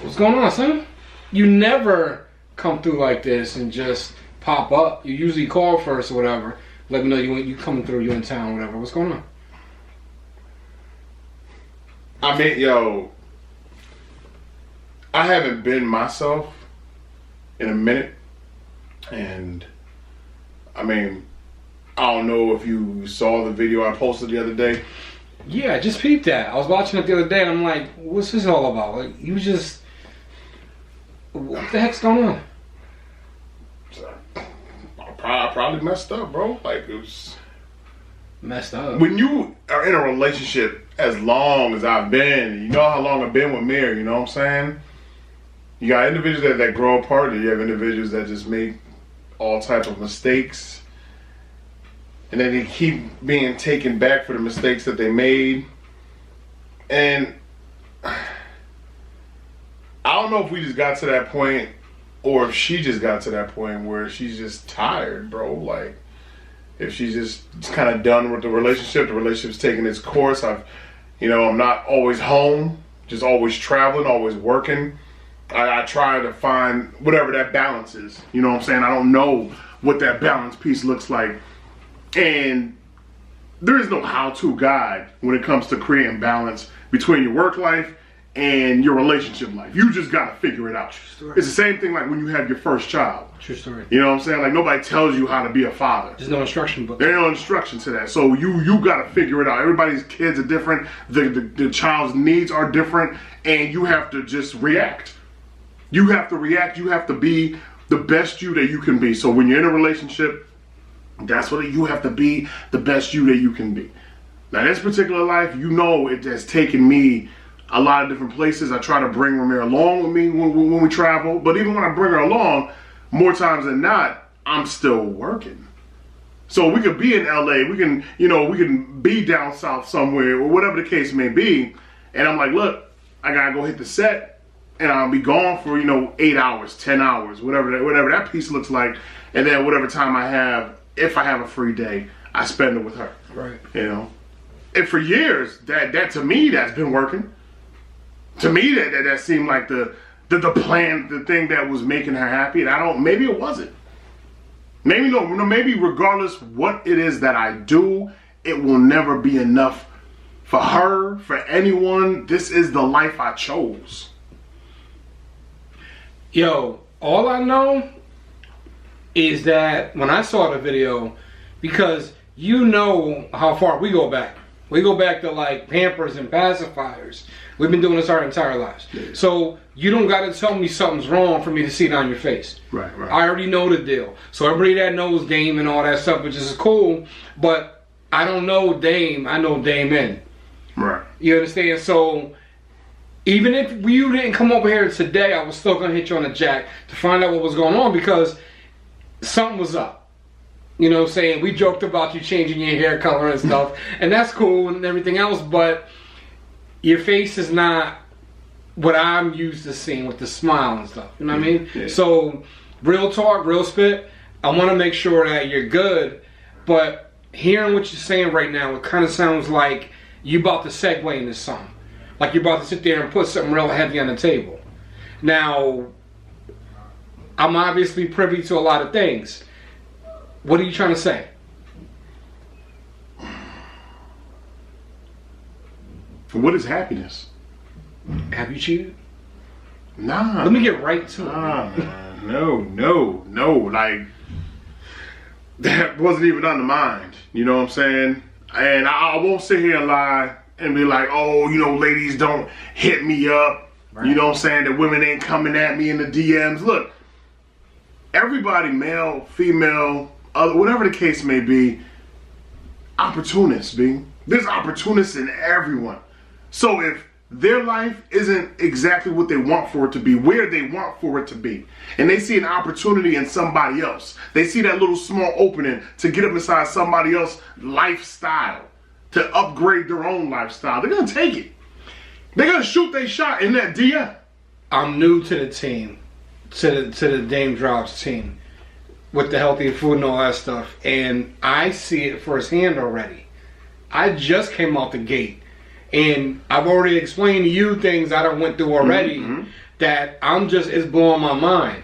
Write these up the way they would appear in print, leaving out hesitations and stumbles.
What's going on, son? You never come through like this and just pop up. You usually call first or whatever. Let me know you coming through, you in town, whatever. What's going on? I mean, yo, I haven't been myself in a minute. And, I mean, I don't know if you saw the video I posted the other day. Yeah, I just peeped that. I was watching it the other day and I'm like, what's this all about? Like, you just... What the heck's going on? I probably messed up, bro. Like, it was... Messed up. When you are in a relationship as long as I've been, you know how long I've been with Mary, you know what I'm saying? You got individuals that grow apart, and you have individuals that just make all types of mistakes. And then they keep being taken back for the mistakes that they made. And I don't know if we just got to that point or if she just got to that point where she's just tired, bro. Like, if she's just kind of done with the relationship's taking its course. I'm not always home, just always traveling, always working. I try to find whatever that balance is. You know what I'm saying? I don't know what that balance piece looks like. And there is no how-to guide when it comes to creating balance between your work life and your relationship life. You just gotta figure it out. It's the same thing like when you have your first child. True story. You know what I'm saying? Like, nobody tells you how to be a father. There's no instruction book. There ain't no instruction to that. So you gotta figure it out. Everybody's kids are different. The child's needs are different. And you have to just react. You have to react. You have to be the best you that you can be. So when you're in a relationship, that's what you have to be, the best you that you can be. Now, this particular life, you know, it has taken me a lot of different places. I try to bring Ramir along with me when we travel. But even when I bring her along, more times than not, I'm still working. So we could be in LA, we can be down south somewhere, or whatever the case may be. And I'm like, look, I gotta go hit the set, and I'll be gone for 8 hours, 10 hours, whatever that piece looks like. And then whatever time I have, if I have a free day, I spend it with her. Right. And for years, that to me, that's been working. To me, that seemed like the plan, the thing that was making her happy. And maybe it wasn't. Maybe regardless what it is that I do, it will never be enough for her, for anyone. This is the life I chose. Yo, all I know is that when I saw the video, because you know how far we go back. We go back to like Pampers and pacifiers. We've been doing this our entire lives. Yeah. So you don't got to tell me something's wrong for me to see it on your face. Right. I already know the deal. So everybody that knows Dame and all that stuff, which is cool, but I don't know Dame. I know Dame in. Right. You understand? So even if you didn't come over here today, I was still going to hit you on the jack to find out what was going on because something was up. You know what I'm saying? We joked about you changing your hair color and stuff, and that's cool and everything else, but your face is not what I'm used to seeing with the smile and stuff. You know what I mean? Yeah. So, real talk, real spit, I want to make sure that you're good, but hearing what you're saying right now, it kind of sounds like you about to segue into something. Like you're about to sit there and put something real heavy on the table. Now, I'm obviously privy to a lot of things. What are you trying to say? What is happiness? Have you cheated? Nah. Let me get right to it. Man. No. Like, that wasn't even on the mind. You know what I'm saying? And I won't sit here and lie and be like, oh, ladies don't hit me up. Right. You know what I'm saying? That women ain't coming at me in the DMs. Look, everybody, male, female, whatever the case may be, opportunists, B. There's opportunists in everyone. So if their life isn't exactly what they want for it to be, where they want for it to be, and they see an opportunity in somebody else, they see that little small opening to get up inside somebody else's lifestyle, to upgrade their own lifestyle, they're going to take it. They're going to shoot their shot in that DM. I'm new to the team, to the Dame Drops team, with the healthy food and all that stuff, and I see it firsthand already. I just came out the gate, And I've already explained to you things I done went through already that it's blowing my mind.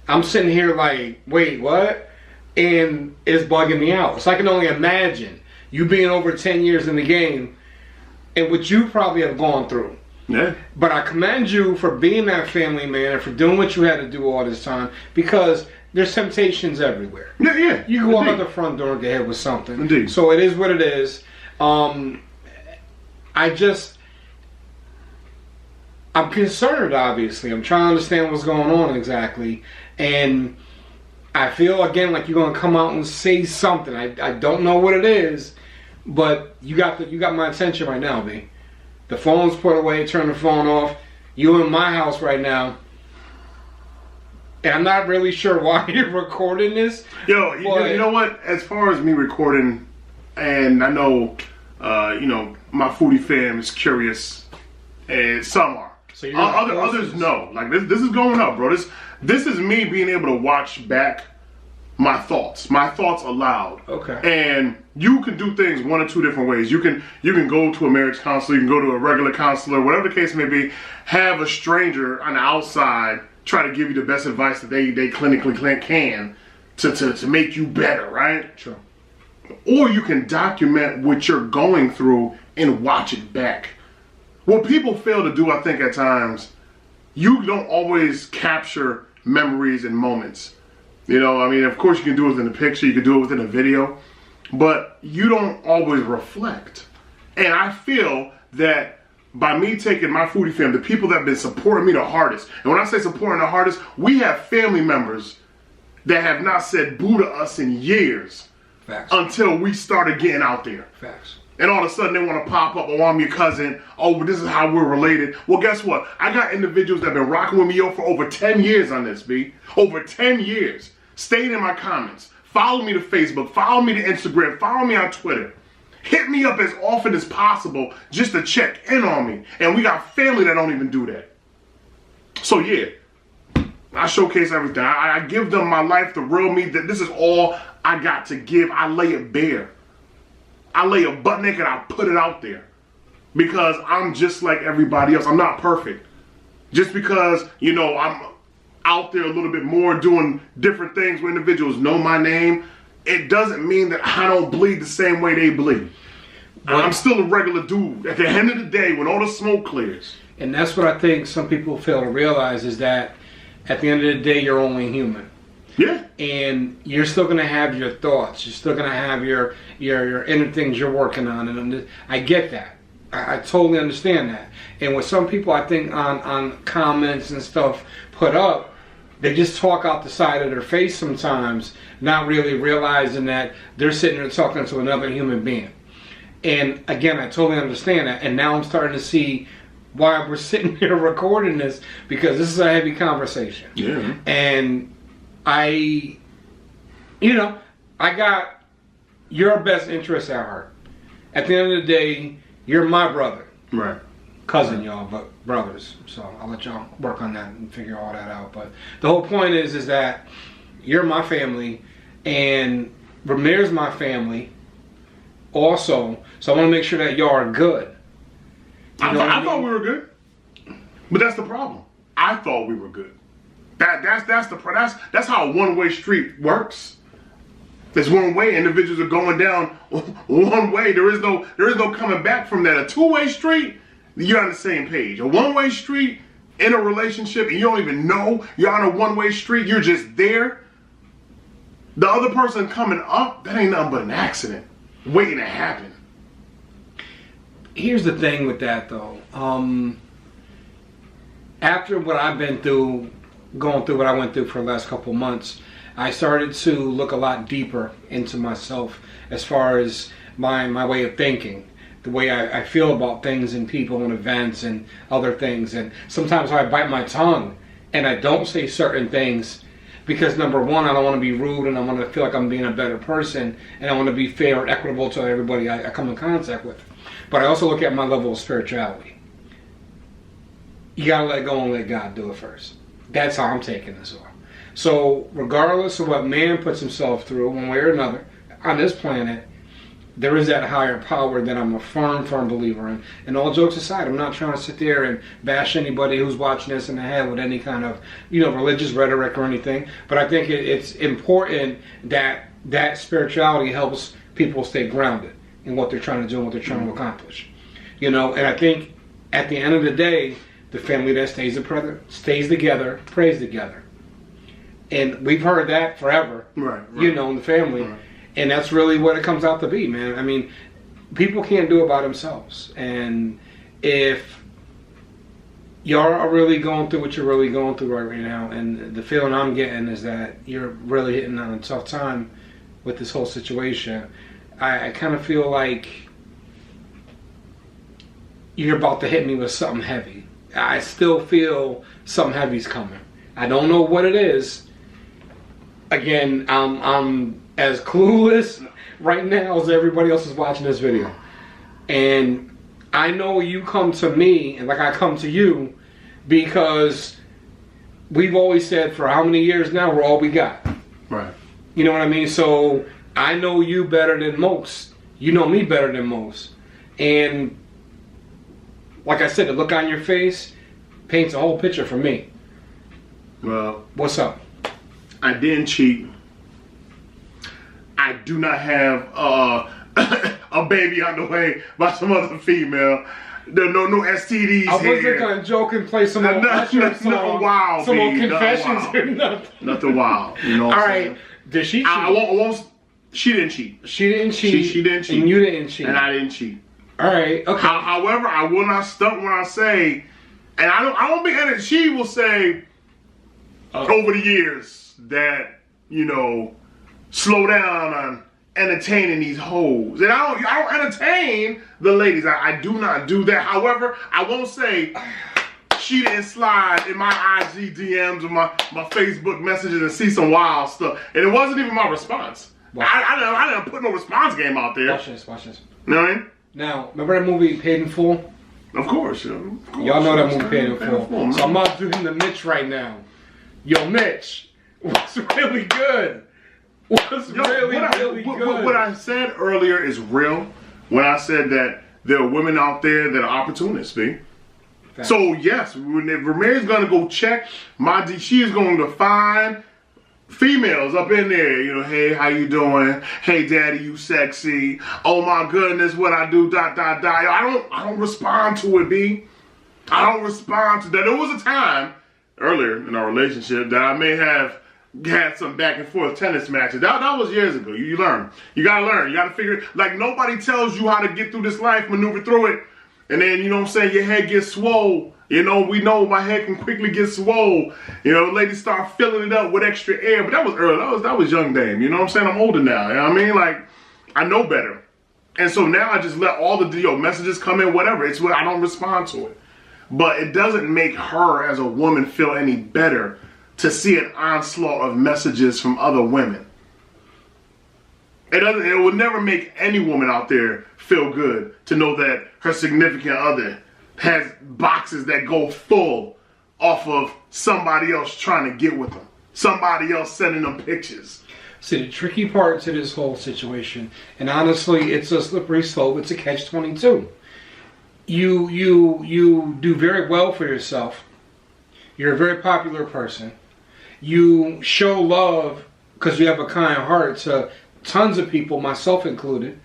I'm sitting here like, wait, what? And it's bugging me out. So I can only imagine you being over 10 years in the game and what you probably have gone through. Yeah. But I commend you for being that family man and for doing what you had to do all this time, because there's temptations everywhere. Yeah. You can walk out the front door and get hit with something. Indeed. So it is what it is. I'm concerned, obviously. I'm trying to understand what's going on exactly. And I feel, again, like you're going to come out and say something. I don't know what it is, but you got my attention right now, B. The phone's put away, turn the phone off. You in my house right now. And I'm not really sure why you're recording this. Yo, you know what? As far as me recording, and I know, my foodie fam is curious, and some are. So others know. Like this is going up, bro. This is me being able to watch back my thoughts aloud. Okay. And you can do things one or two different ways. You can go to a marriage counselor, you can go to a regular counselor, whatever the case may be. Have a stranger on the outside try to give you the best advice that they clinically can to make you better, right? Sure. Or you can document what you're going through and watch it back. What people fail to do, I think, at times, you don't always capture memories and moments. Of course you can do it within a picture, you can do it within a video, but you don't always reflect. And I feel that by me taking my foodie fam, the people that have been supporting me the hardest, and when I say supporting the hardest, we have family members that have not said boo to us in years. Facts. Until we started getting out there. Facts. And all of a sudden they want to pop up, oh, I'm your cousin. Oh, this is how we're related. Well, guess what? I got individuals that have been rocking with me for over 10 years on this, B. Over 10 years. Stayed in my comments. Follow me to Facebook. Follow me to Instagram. Follow me on Twitter. Hit me up as often as possible just to check in on me. And we got family that don't even do that. So, yeah. I showcase everything. I give them my life, the real me. That this is all I got to give. I lay it bare. I lay a butt naked, I put it out there. Because I'm just like everybody else. I'm not perfect. Just because, I'm out there a little bit more doing different things where individuals know my name, it doesn't mean that I don't bleed the same way they bleed. I'm still a regular dude. At the end of the day, when all the smoke clears. And that's what I think some people fail to realize, is that at the end of the day, you're only human. Yeah. And you're still going to have your thoughts. You're still going to have your inner things you're working on. And I get that. I totally understand that. And with some people, I think on comments and stuff put up, they just talk out the side of their face sometimes, not really realizing that they're sitting there talking to another human being. And again, I totally understand that. And now I'm starting to see why we're sitting here recording this, because this is a heavy conversation. Yeah. And I got your best interest at heart. At the end of the day, you're my brother. Right. Cousin, y'all, but brothers. So I'll let y'all work on that and figure all that out. But the whole point is that you're my family, and Ramir's my family also. So I want to make sure that y'all are good. I thought we were good. But that's the problem. I thought we were good. That's how a one-way street works. There's one way. Individuals are going down one way. There is no coming back from that. A two-way street, you're on the same page. A one-way street in a relationship, and you don't even know you're on a one-way street. You're just there. The other person coming up, that ain't nothing but an accident waiting to happen. Here's the thing with that, though. After what I've been through, going through what I went through for the last couple of months, I started to look a lot deeper into myself as far as my way of thinking, the way I feel about things and people and events and other things. And sometimes I bite my tongue and I don't say certain things because, number one, I don't want to be rude, and I want to feel like I'm being a better person, and I want to be fair and equitable to everybody I come in contact with. But I also look at my level of spirituality. You gotta let go and let God do it first. That's how I'm taking this on. So regardless of what man puts himself through one way or another on this planet, there is that higher power that I'm a firm believer in. And all jokes aside, I'm not trying to sit there and bash anybody who's watching this in the head with any kind of, religious rhetoric or anything. But I think it's important that that spirituality helps people stay grounded in what they're trying to do and what they're trying to accomplish. And I think at the end of the day, the family that stays together, prays together. And we've heard that forever, right. In the family. Right. And that's really what it comes out to be, man. I mean, people can't do it by themselves. And if y'all are really going through what you're really going through right now, and the feeling I'm getting is that you're really hitting on a tough time with this whole situation, I kind of feel like you're about to hit me with something heavy. I still feel something heavy's coming. I don't know what it is. Again, I'm as clueless right now as everybody else is watching this video. And I know you come to me, and like I come to you, because we've always said for how many years now, we're all we got. Right. You know what I mean? So I know you better than most. You know me better than most. And like I said, the look on your face paints a whole picture for me. Well, what's up? I didn't cheat. I do not have a baby on the way by some other female. There no STDs. I wasn't gonna joke and play some old nothing wild. Some old confessions or nothing. Nothing wild. You know. All right. Did she cheat? I won't. She didn't cheat. She didn't cheat. She didn't cheat. And you didn't cheat. And I didn't cheat. All right. Okay. However, I will not stunt when I say, and I don't think that she will say over the years that slow down on entertaining these hoes. And I don't entertain the ladies. I do not do that. However, I won't say she didn't slide in my IG DMs or my Facebook messages and see some wild stuff. And it wasn't even my response. I didn't put no response game out there. Watch this. You know what I mean? Now, remember that movie Paid in Full? Of course. Y'all know that movie Paid in Full. So I'm about to do him to Mitch right now. Yo, Mitch, what's really good? Really good? What I said earlier is real. When I said that there are women out there that are opportunists, B. So yes, when Ramirez gonna go check my D, she is going to find females up in there. Hey, how you doing? Hey, daddy, you sexy. Oh my goodness, what I do? ... I don't respond to it, B. I don't respond to that. There was a time earlier in our relationship that I may have had some back and forth tennis matches. That was years ago. You learn. You gotta learn. You gotta figure it. Like, nobody tells you how to get through this life, maneuver through it, and then your head gets swole. We know my head can quickly get swole. Ladies start filling it up with extra air. But that was early. That was young Dame. You know what I'm saying? I'm older now. You know what I mean? Like, I know better. And so now I just let all the messages come in, whatever. It's what I don't respond to it. But it doesn't make her as a woman feel any better to see an onslaught of messages from other women. It will never make any woman out there feel good to know that her significant other has boxes that go full off of somebody else trying to get with them. Somebody else sending them pictures. See, the tricky part to this whole situation, and honestly, it's a slippery slope, it's a catch-22. You do very well for yourself. You're a very popular person. You show love because you have a kind heart to tons of people, myself included.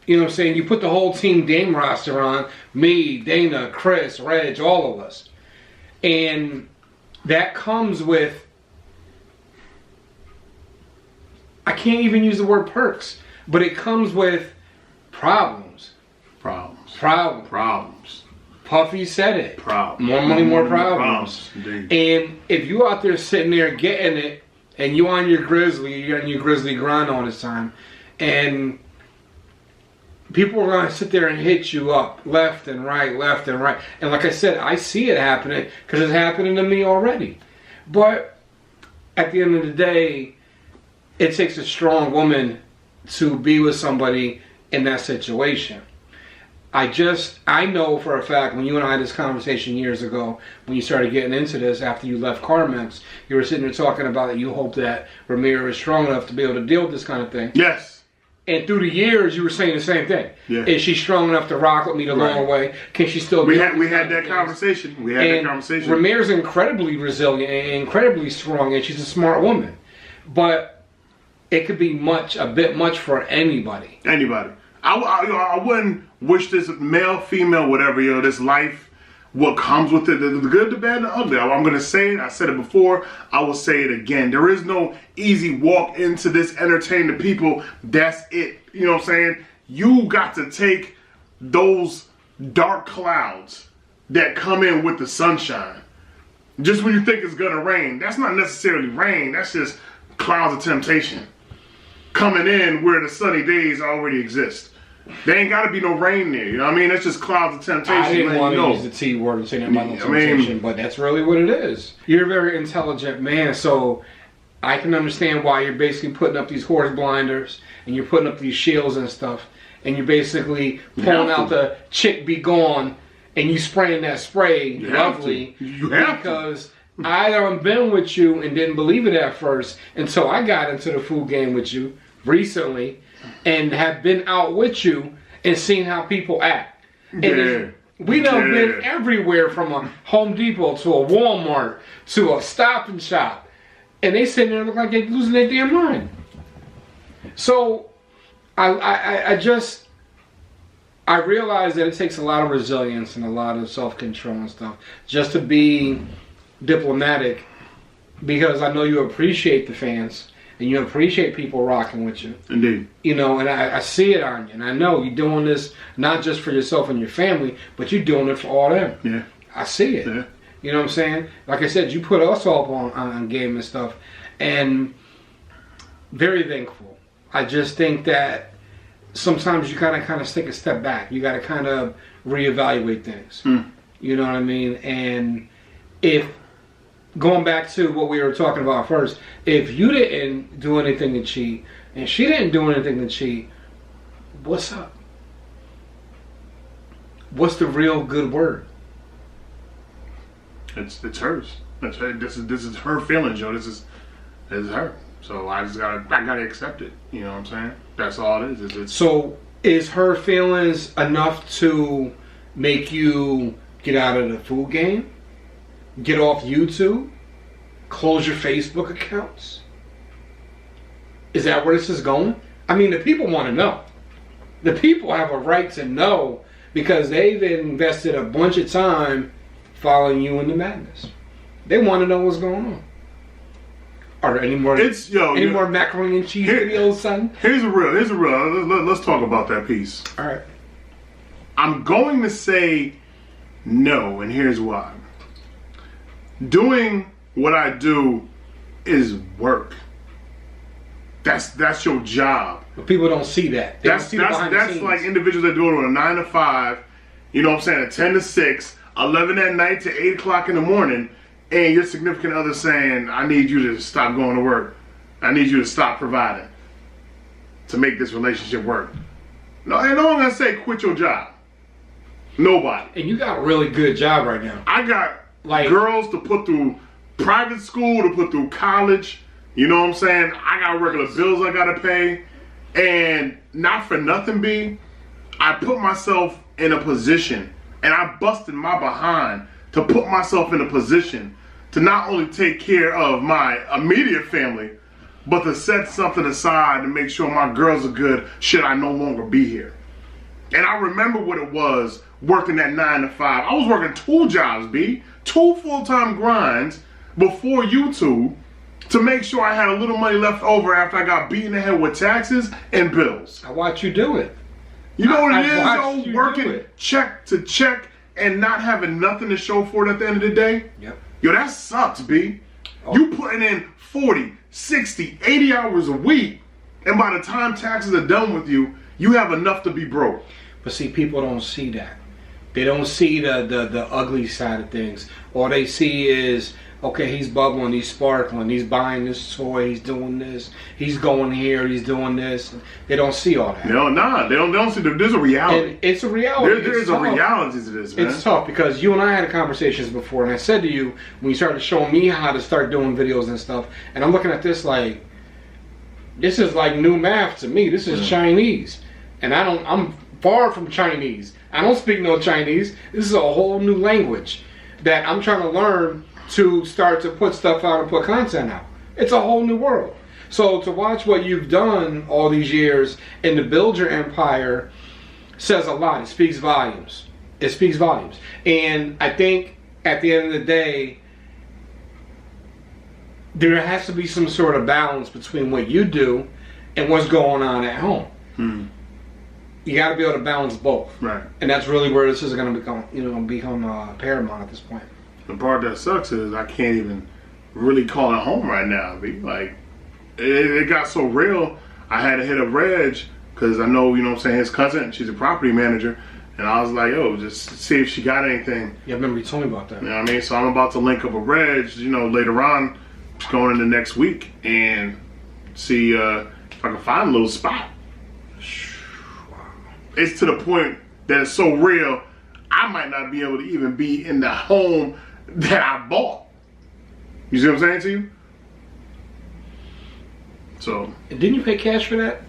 You know what I'm saying? You put the whole Team Dame roster on, me, Dana, Chris, Reg, all of us. And that comes with, I can't even use the word perks, but it comes with problems. Puffy said it. Problems. More money, more problems. And if you out there sitting there getting it, and you on your grizzly grind all this time, and people are going to sit there and hit you up left and right. And like I said, I see it happening because it's happening to me already. But at the end of the day, it takes a strong woman to be with somebody in that situation. I know for a fact, when you and I had this conversation years ago, when you started getting into this after you left Carmex, you were sitting there talking about that you hope that Ramiro is strong enough to be able to deal with this kind of thing. Yes. And through the years, you were saying the same thing. Yeah. Is she strong enough to rock with me the long way? Can she still? We had that conversation. We had that conversation. Ramirez is incredibly resilient and incredibly strong, and she's a smart woman. But it could be a bit much for anybody. Anybody. I wouldn't wish this male, female, whatever, this life, what comes with it, the good, the bad, and the ugly. I'm going to say it. I said it before. I will say it again. There is no easy walk into this, entertain the people. That's it. You know what I'm saying? You got to take those dark clouds that come in with the sunshine. Just when you think it's going to rain, that's not necessarily rain. That's just clouds of temptation coming in where the sunny days already exist. There ain't got to be no rain there. You know what I mean? That's just clouds of temptation. I didn't want to use the T word and say that about no temptation, but that's really what it is. You're a very intelligent man, so I can understand why you're basically putting up these horse blinders and you're putting up these shields and stuff, and you're basically pulling out the chick be gone and you spraying that spray lovely. You have because I done been with you and didn't believe it at first until I got into the food game with you recently and have been out with you and seen how people act. And we done been everywhere, from a Home Depot to a Walmart to a Stop and Shop, and they sitting there look like they're losing their damn mind. So I realize that it takes a lot of resilience and a lot of self-control and stuff just to be diplomatic, because I know you appreciate the fans and you appreciate people rocking with you. Indeed. You know, and I see it on you, and I know you're doing this not just for yourself and your family, but you're doing it for all them. Yeah. I see it. Yeah. You know what I'm saying? Like I said, you put us all on game and stuff, and very thankful. I just think that sometimes you gotta kind of take a step back. You gotta kind of reevaluate things. You know what I mean? And if going back to what we were talking about first, if you didn't do anything to cheat and she didn't do anything to cheat, what's up? What's the real good word? It's hers. That's her. This is her feeling, Joe. This is her. So I gotta accept it. You know what I'm saying? That's all it is. So is her feelings enough to make you get out of the food game? Get off YouTube? Close your Facebook accounts? Is that where this is going? I mean, the people want to know. The people have a right to know because they've invested a bunch of time following you in the madness. They want to know what's going on. Are there any more more macaroni and cheese videos, son? Here's a real. Let's talk about that piece. All right. I'm going to say no, and here's why. Doing what I do is work. That's your job. But people don't see that. That's like individuals that do it on a 9 to 5. You know what I'm saying? A 10 to 6, 11 at night to 8 o'clock in the morning, and your significant other saying, "I need you to stop going to work. I need you to stop providing to make this relationship work." No, and no one gonna say quit your job. Nobody. And you got a really good job right now. I got girls to put through private school, to put through college. You know what I'm saying? I got regular bills I gotta pay. And not for nothing, B, I put myself in a position, and I busted my behind to put myself in a position to not only take care of my immediate family, but to set something aside to make sure my girls are good should I no longer be here. And I remember what it was working that 9 to 5. I was working 2 jobs, B, 2 full-time grinds before YouTube to make sure I had a little money left over after I got beaten in the head with taxes and bills. I watch you do it. You know what it is, though? Working check to check and not having nothing to show for it at the end of the day? Yep. Yo, that sucks, B. You putting in 40, 60, 80 hours a week, and by the time taxes are done with you, you have enough to be broke. But see, people don't see that. They don't see the ugly side of things. All they see is, okay, he's bubbling, he's sparkling, he's buying this toy, he's doing this, he's going here, he's doing this. They don't see all that. No, they don't see. There's a reality. And it's a reality. There's a reality to this, man. It's tough because you and I had conversations before, and I said to you when you started showing me how to start doing videos and stuff, and I'm looking at this like, This is like new math to me. This is Chinese, and I'm far from Chinese. I don't speak no Chinese. This is a whole new language that I'm trying to learn to start to put stuff out and put content out. It's a whole new world. So to watch what you've done all these years and to build your empire says a lot. It speaks volumes. It speaks volumes. And I think at the end of the day, there has to be some sort of balance between what you do and what's going on at home. You got to be able to balance both. Right. And that's really where this is going to become paramount at this point. The part that sucks is I can't even really call it home right now. Like, it got so real, I had to hit up Reg, because I know, you know what I'm saying, his cousin, she's a property manager, and I was like, yo, just see if she got anything. Yeah, I remember you told me about that. You know what I mean? So I'm about to link up with Reg, you know, later on, going into next week, and see if I can find a little spot. It's to the point that it's so real, I might not be able to even be in the home that I bought. You see what I'm saying to you? So. Didn't you pay cash for that?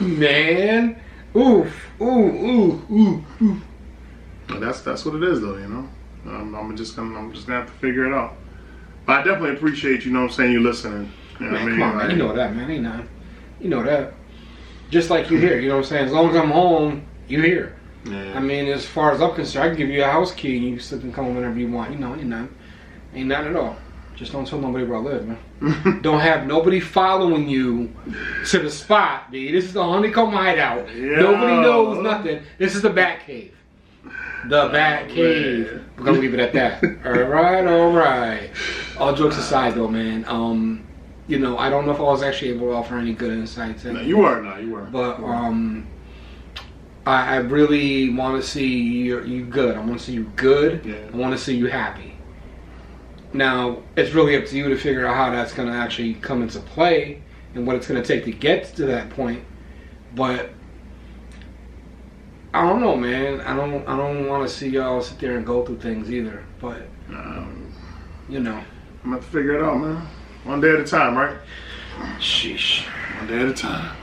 Man. Oof. Ooh. That's what it is, though, you know? I'm just gonna have to figure it out. But I definitely appreciate, you know what I'm saying, you listening. You know Man, what I mean? come on, man. You know that, man. Ain't nothing. You know that. Just like you here, you know what I'm saying? As long as I'm home, you here. Yeah. I mean, as far as I'm concerned, I can give you a house key and you can slip and come whenever you want. You know, ain't nothing at all. Just don't tell nobody where I live, man. Don't have nobody following you to the spot, dude. This is the Honeycomb Hideout. Yeah. Nobody knows nothing. This is the Bat Cave. The Bat Cave. Man. We're gonna leave it at that. All right. All jokes aside, though, man. You know, I don't know if I was actually able to offer any good insights. No, you were. But I really want to see you good. I want to see you good. Yeah. I want to see you happy. Now, it's really up to you to figure out how that's going to actually come into play and what it's going to take to get to that point. But I don't know, man. I don't want to see y'all sit there and go through things either. But you know, I'm going to have to figure it out, man. One day at a time, right? Sheesh. One day at a time.